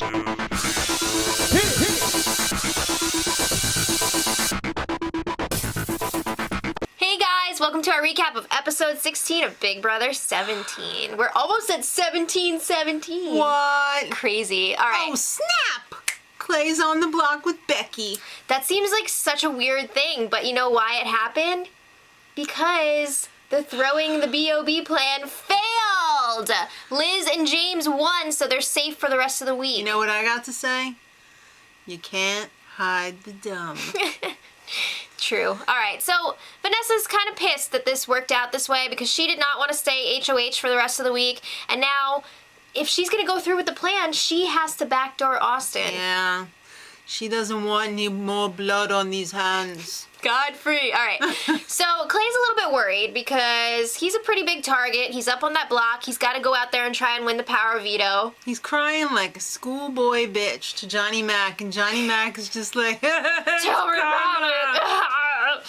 Hey guys, welcome to our recap of episode 16 of Big Brother 17. We're almost at 17. What? Crazy. All right. Oh, snap! Clay's on the block with Becky. That seems like such a weird thing, but you know why it happened? Because the throwing the B.O.B. plan failed! Liz and James won, so they're safe for the rest of the week. You know what I got to say? You can't hide the dumb. True. All right, so Vanessa's kind of pissed that this worked out this way because she did not want to stay HOH for the rest of the week, and now if she's going to go through with the plan, she has to backdoor Austin. Yeah. She doesn't want any more blood on these hands. Godfrey. All right. So Clay's a little bit worried because he's a pretty big target. He's up on that block. He's got to go out there and try and win the power veto. He's crying like a schoolboy bitch to Johnny Mac, and Johnny Mac is just like, Tell me about it.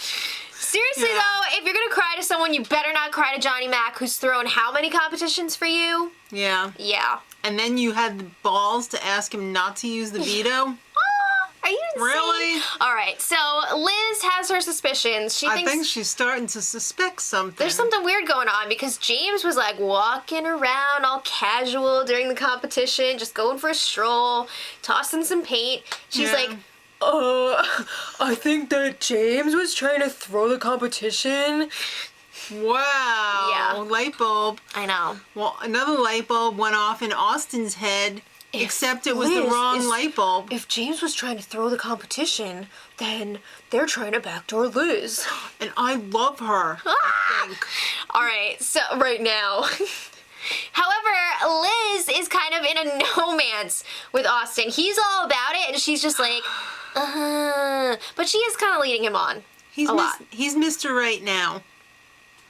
Seriously, though, if you're going to cry to someone, you better not cry to Johnny Mac, who's thrown how many competitions for you? Yeah. Yeah. And then you had the balls to ask him not to use the veto? Are you insane? Really? All right, so Liz has her suspicions. I think she's starting to suspect something. There's something weird going on because James was like walking around all casual during the competition, just going for a stroll, tossing some paint. She's like, I think that James was trying to throw the competition. Wow. Yeah. Light bulb. I know. Well, another light bulb went off in Austin's head, except it was the wrong light bulb. If James was trying to throw the competition, then they're trying to backdoor Liz. And I love her, I think. All right, so right now. However, Liz is kind of in a no-man's with Austin. He's all about it, and she's just like, But she is kind of leading him on a lot. He's Mr. Right now.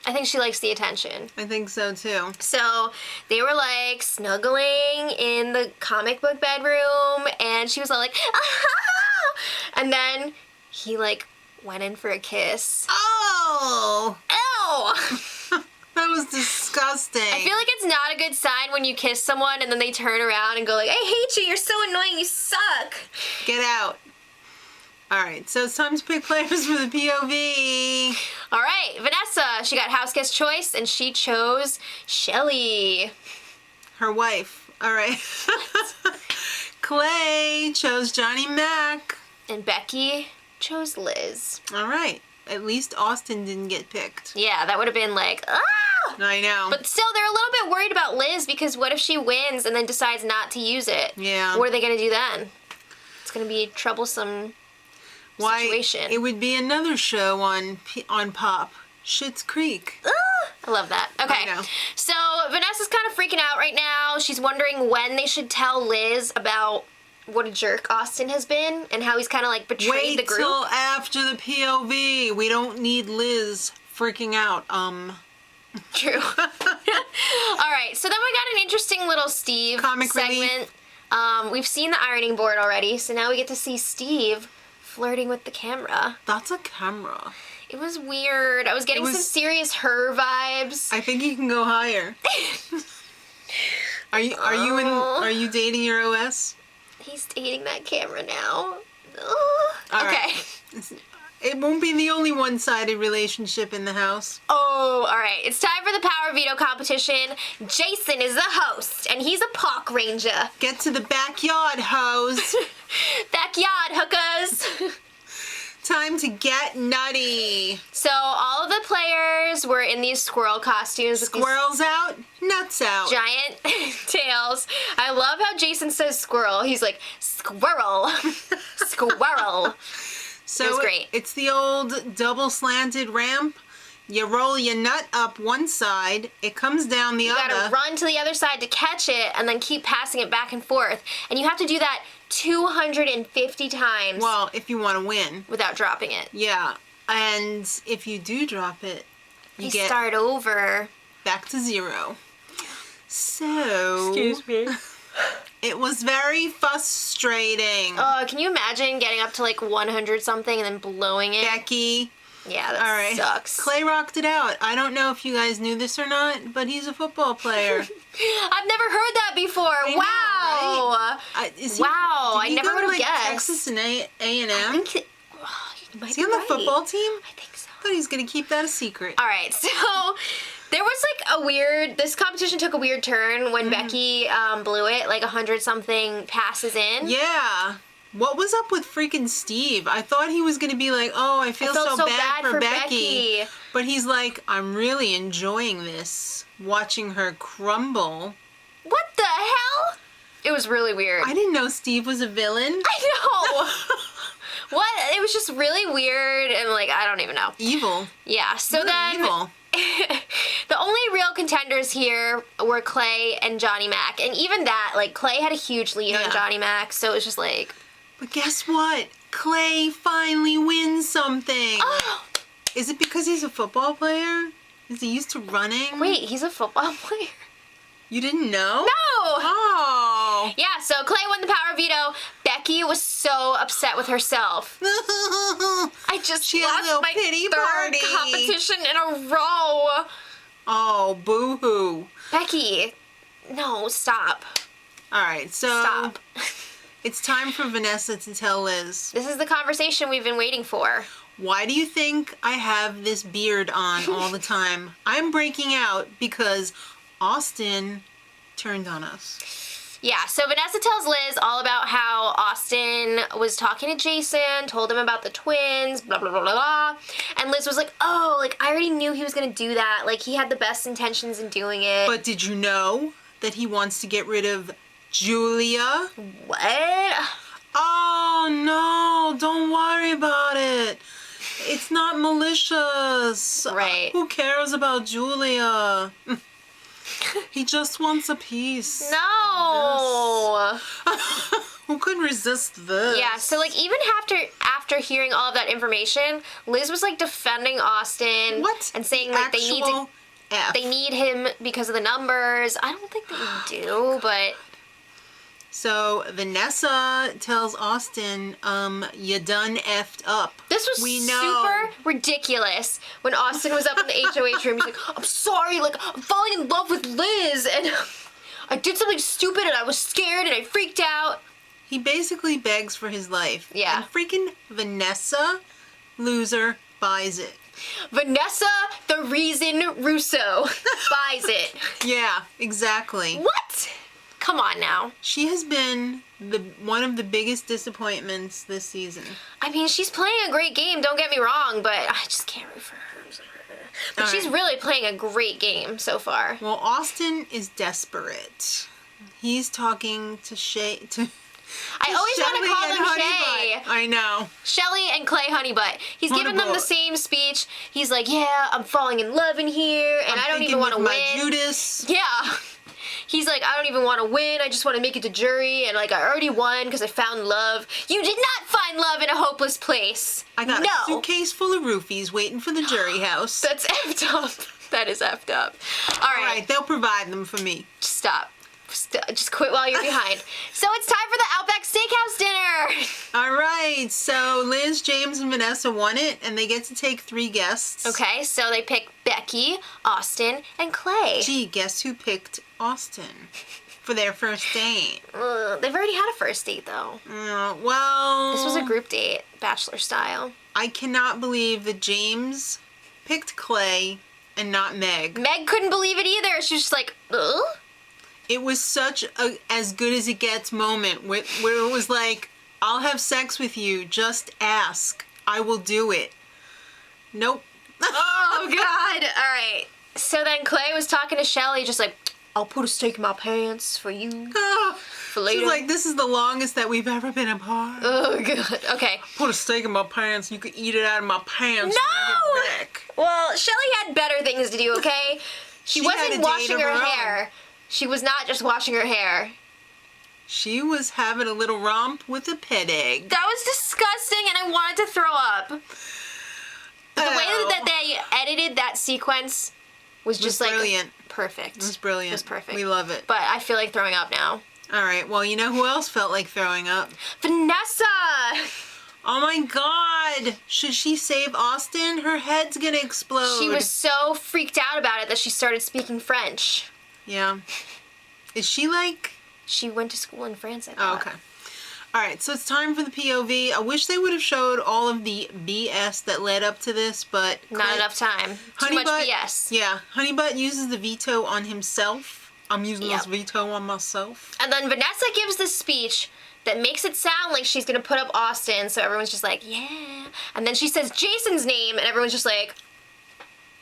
I think she likes the attention. I think so, too. So they were like snuggling in the comic book bedroom, and she was all like, and then he like went in for a kiss. Oh! Ew! That was disgusting. I feel like it's not a good sign when you kiss someone and then they turn around and go like, I hate you, you're so annoying, you suck. Get out. All right, so it's time to pick players for the POV. All right, Vanessa, she got house guest choice, and she chose Shelly. Her wife. All right. Clay chose Johnny Mac. And Becky chose Liz. All right. At least Austin didn't get picked. Yeah, that would have been like, I know. But still, they're a little bit worried about Liz because what if she wins and then decides not to use it? Yeah. What are they going to do then? It's going to be a troublesome situation. It would be another show on Pop, Schitt's Creek. I love that. Okay. I know. So Vanessa's kind of freaking out right now. She's wondering when they should tell Liz about what a jerk Austin has been and how he's kind of like betrayed the group. Wait till after the POV. We don't need Liz freaking out. True. All right. So then we got an interesting little Steve Comic segment. We've seen the ironing board already, so now we get to see Steve flirting with the camera. That's a camera. It was weird. I was getting some serious her vibes. I think you can go higher. Are you dating your OS? He's dating that camera now. All Okay. Right. It won't be the only one-sided relationship in the house. Oh, all right. It's time for the power veto competition. Jason is the host, and he's a park ranger. Get to the backyard, hoes. Backyard hookers. Time to get nutty. So all of the players were in these squirrel costumes. Squirrels out, nuts out. Giant tails. I love how Jason says squirrel. He's like, squirrel. Squirrel. So it was great. It's the old double slanted ramp. You roll your nut up one side, it comes down the other. You gotta run to the other side to catch it and then keep passing it back and forth. And you have to do that 250 times. Well, if you want to win. Without dropping it. Yeah. And if you do drop it, you get start over. Back to zero. So. Excuse me. It was very frustrating. Can you imagine getting up to like 100 something and then blowing it? Becky, Yeah, that All right. sucks. Clay rocked it out. I don't know if you guys knew this or not, but he's a football player. I've never heard that before. Wow. Wow, I never would have guessed. Texas and A&M? I think you might Is he be on the right. football team? I think so. I thought he was going to keep that a secret. All right, so there was this competition took a weird turn when Becky blew it, 100-something passes in. Yeah. What was up with freaking Steve? I thought he was going to be like, oh, I feel so bad for Becky. But he's like, I'm really enjoying this, watching her crumble. What the hell? It was really weird. I didn't know Steve was a villain. I know. What? It was just really weird and I don't even know. Evil. Yeah, so Really then evil. the only real contenders here were Clay and Johnny Mac. And even that, Clay had a huge lead on Johnny Mac, so it was just But guess what? Clay finally wins something. Oh. Is it because he's a football player? Is he used to running? Wait, he's a football player? You didn't know? No! Oh. Yeah, so Clay won the power veto. Becky was so upset with herself. I just She had a lost little my pity third party. competition in a row. Oh, boo-hoo. Becky, no, stop. All right, so Stop. it's time for Vanessa to tell Liz. This is the conversation we've been waiting for. Why do you think I have this beard on all the time? I'm breaking out because Austin turned on us. Yeah, so Vanessa tells Liz all about how Austin was talking to Jason, told him about the twins, blah, blah, blah, blah, blah. And Liz was like, oh, I already knew he was going to do that. He had the best intentions in doing it. But did you know that he wants to get rid of Julia? What? Oh, no, don't worry about it. It's not malicious. Right. Who cares about Julia? He just wants a piece. No. Who could resist this? Yeah, so even after hearing all of that information, Liz was defending Austin. What? And saying Actual F. they need him because of the numbers. I don't think they do, but So Vanessa tells Austin, you done effed up. this was We know. super ridiculous when Austin was up in the HOH room. He's like, I'm sorry, I'm falling in love with Liz, and I did something stupid, and I was scared, and I freaked out. He basically begs for his life. Yeah. And freaking Vanessa, loser, buys it. Vanessa, the reason Russo, buys it. Yeah, exactly. What? Come on now. She has been one of the biggest disappointments this season. I mean, she's playing a great game, don't get me wrong, but I just can't root for her. But All she's right. really playing a great game so far. Well, Austin is desperate. He's talking to Shay. I always want to call and them Honeybutt. Shay. I know. Shelly and Clay Honeybutt. He's giving them the Honeybutt. same speech. He's like, yeah, I'm falling in love in here, and I don't even want to my win. Judas. Yeah. He's like, I don't even want to win. I just want to make it to jury, and I already won because I found love. You did not find love in a hopeless place. I got no. a suitcase full of roofies waiting for the jury house. That's effed up. That is effed up. All All right, they'll provide them for me. Stop. Just quit while you're behind. So it's time for the Outback Steakhouse dinner. All right, so Liz, James, and Vanessa won it, and they get to take 3 guests. Okay, so they pick Becky, Austin, and Clay. Gee, guess who picked Austin for their first date? They've already had a first date, though. Well... This was a group date, bachelor style. I cannot believe that James picked Clay and not Meg. Meg couldn't believe it either. She was just like, ugh? It was such a as good as it gets moment where it was like, I'll have sex with you, just ask. I will do it. Nope. Oh, God. All right. So then Clay was talking to Shelly, just like, I'll put a steak in my pants for you. For later. She's like, this is the longest that we've ever been apart. Oh, God. Okay. Put a steak in my pants. You could eat it out of my pants. No! When I get back. Well, Shelly had better things to do, okay? She She had a wasn't date washing of her her own. hair. She was not just washing her hair. She was having a little romp with a pet egg. That was disgusting, and I wanted to throw up. The way that they edited that sequence was just brilliant. Perfect. It was brilliant. It was perfect. We love it. But I feel like throwing up now. All right. Well, you know who else felt like throwing up? Vanessa! Oh my God! Should she save Austin? Her head's gonna explode. She was so freaked out about it that she started speaking French. Yeah. Is she like... She went to school in France, I thought. Oh, okay. Alright, so it's time for the POV. I wish they would have showed all of the BS that led up to this, but... Not enough time. Too much BS. Yeah. Honeybutt uses the veto on himself. I'm using this veto on myself. And then Vanessa gives this speech that makes it sound like she's going to put up Austin, so everyone's just like, yeah. And then she says Jason's name, and everyone's just like...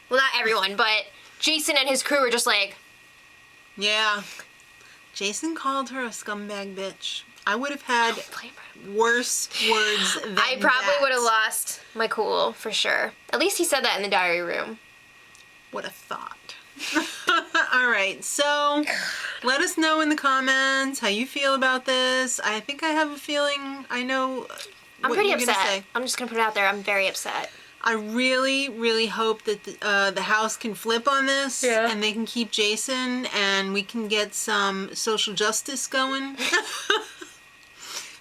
Well, not everyone, but Jason and his crew are just like... Yeah. Jason called her a scumbag bitch. I would have had worse words than that. I probably would have lost my cool, for sure. At least he said that in the diary room. What a thought. Alright, so let us know in the comments how you feel about this. I think I have a feeling I know I'm what pretty you're upset. gonna say. I'm just going to put it out there. I'm very upset. I really, really hope that the house can flip on this and they can keep Jason and we can get some social justice going.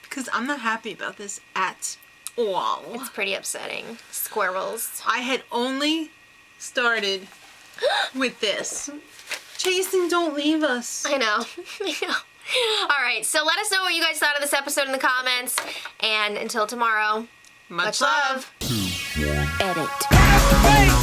Because I'm not happy about this at all. It's pretty upsetting. Squirrels. I had only started with this. Jason, don't leave us. I know. All right, so let us know what you guys thought of this episode in the comments. And until tomorrow, much love. Edit.